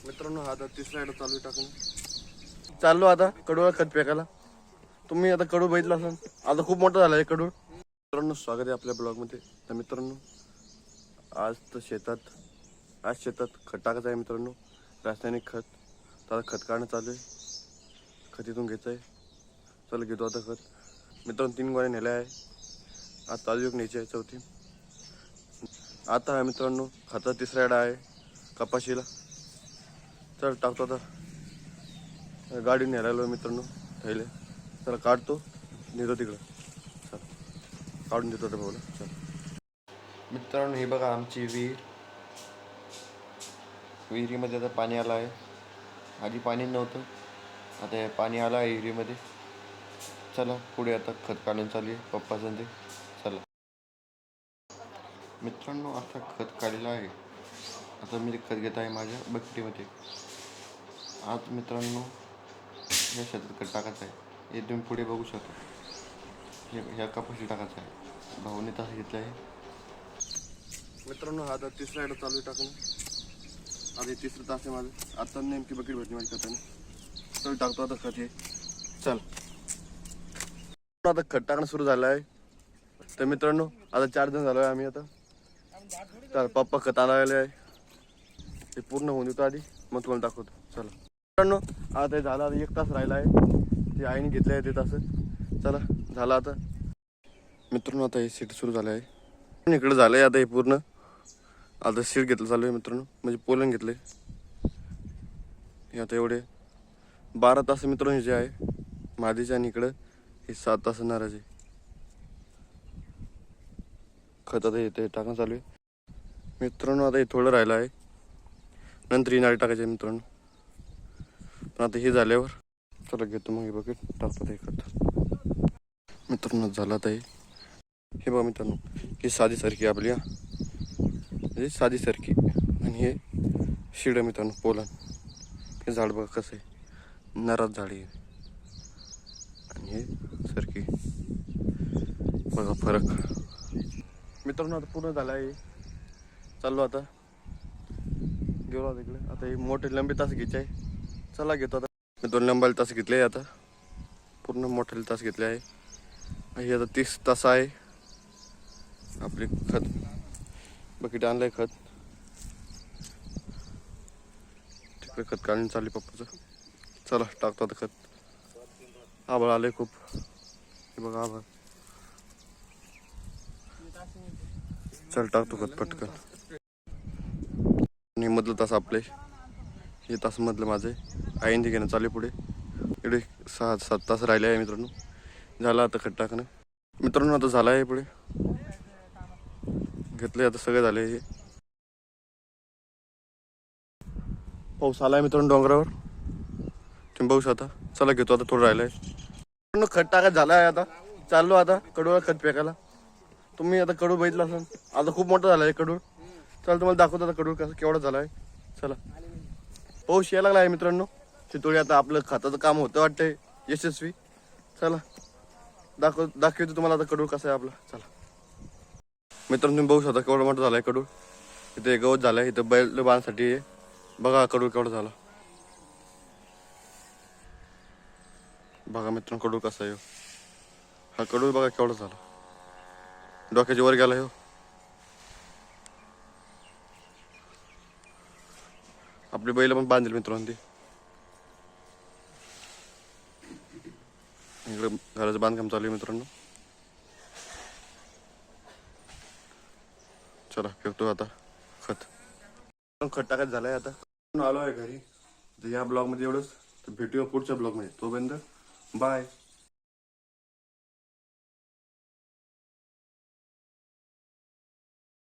मित्रांनो आता तिसरा आयडा चालू टाकून चाललो आता कडूला खत फेकायला. तुम्ही आता कडू बघितला असाल, आता खूप मोठा झाला आहे कडू. मित्रांनो स्वागत आहे आपल्या ब्लॉगमध्ये. तर मित्रांनो आज शेतात खत टाकायचं आहे मित्रांनो, रासायनिक खत. तर आता खत काढणं चालू आहे, खत इथून घ्यायचं आहे. चला घेतो आता खत. मित्रांनो 3 गोण्या नेल्या आहे, आज चालू एक न्यायची आहे चौथी. आता आहे मित्रांनो खता तिसरा आयडा आहे कपाशीला. चल टाकतो आता, गाडी न्यायला मित्रांनो थैले. चला काढतो, नेतो तिकडं. चल काढून देतो आता भाऊला. चल मित्रांनो हे बघा आमची विहिरीमध्ये आता पाणी आलं आहे. आधी पाणी नव्हतं, आता हे पाणी आलं आहे विहिरीमध्ये. चला पुढे आता खत काढून चालू आहे पप्पाचं ते. चला मित्रांनो आता खत काढलेलं आहे. आता मी खत घेत आहे माझ्या बकेटीमध्ये. आज मित्रांनो या शेतात खत टाकायचं आहे. हे तुम्ही पुढे बघू शकता, ह्या कपाशी टाकायचं आहे. भाऊने तास घेतलं आहे मित्रांनो. आता तिसरा आयडा चालू टाकून, आता तिसरं तास आहे माझं. आता नेमकी बकेट भेटली माझी खताने. चल टाकतो आता खत हे. चल आता खत टाकणं सुरू झालं आहे. तर मित्रांनो आता 4 जण झालो आहे आम्ही. आता तर पप्पा खत आणायला आहे, ते पूर्ण होऊन देतो आधी, मग तुम्हाला दाखवतो. चला मित्रांनो आता हे झालं, आता 1 तास राहिला आहे. ते आईने घेतलं आहे ते तास. चला झालं आता मित्रांनो. आता हे सीट सुरू झालं आहे इकडे. झालं आहे आता हे पूर्ण. आता सीट घेतलं चालू आहे मित्रांनो, म्हणजे पोलन घेतलं आहे हे. आता एवढे 12 तास मित्रांनो जे आहे मादीचे, आणि इकडं हे 7 तास नाराज आहे. खत आता येते टाकणं चालू आहे मित्रांनो. आता हे थोडं राहिलं आहे, नंतर ही नाळी टाकायची आहे मित्रांनो. पण आता हे झाल्यावर चला घेतो मग हे बकेट, टाकतो ते खत. मित्रांनो झालं आता हे बघा मित्रांनो, ही साधी सारखी आपली, म्हणजे साधी सारखी. आणि हे शिड मित्रांनो पोलन. हे झाड बघा कसं आहे, नाराज झाड आहे. आणि हे सारखी बघा फरक मित्रांनो. आता पूर्ण झालं आहे. चाललो आता, गेलो आता इकडे. आता हे मोठे लंबे तास घ्यायचे आहे. चला घेतो आता. मी 2 लंबाले तास घेतले आहे, आता पूर्ण मोठे तास घेतले आहे. हे आता 30 तास आहे आपले. खत बकेट आणलंय खत, तिकडे खत काढून चालले पप्पाचं. चला टाकतो आता खत. आभाळ आलंय खूप, हे बघा आभाळ. चल टाकतो खत पटकन. आणि मधलं तास आपले, हे तास मधलं माझे आईने घेणं चालू पुढे. इकडे 6-7 तास राहिले आहे मित्रांनो. झालं आता खत टाकणं मित्रांनो. आता झालं आहे पुढे घेतलंय आता, सगळं झालंय. हे पाऊस आलाय मित्रांनो डोंगरावर, तुम्ही बघू शकता. चला घेतो आता, थोडं राहिलंय मित्रांनो. खत टाकायचं झालं आहे. आता चाललो आता कडूला खत फेकायला. तुम्ही आता कडू बघितला असाल, आता खूप मोठा झाला आहे कडू. चला तुम्हाला दाखवतो आता कडू कसं केवढा झाला आहे. चला पाऊस यायला लागला आहे मित्रांनो. चितोळी आता आपलं खताचं काम होतं वाटतंय यशस्वी. चला दाखवतो तुम्हाला आता कडू कसं आहे आपला. चला मित्रांनो तुम्ही बघू शकता केवढा मोठा झाला आहे कडू. इथे गवत झालं आहे, इथं बैल बांधसाठी. बघा कडू केवढा झाला. बघा मित्रांनो कडू कसा आहे. हा कडू बघा केवढा झाला, डोक्याच्या वर गेला. आपली बैल पण बांधली मित्रांनो. ती इकडे घराचं बांधकाम चालू आहे मित्रांनो. चला फेकतो आता खत. खत टाकायचं झालंय आता. आलो आहे घरी. तर या ब्लॉगमध्ये एवढंच. तर भेटूया पुढच्या ब्लॉगमध्ये. तोपर्यंत बाय.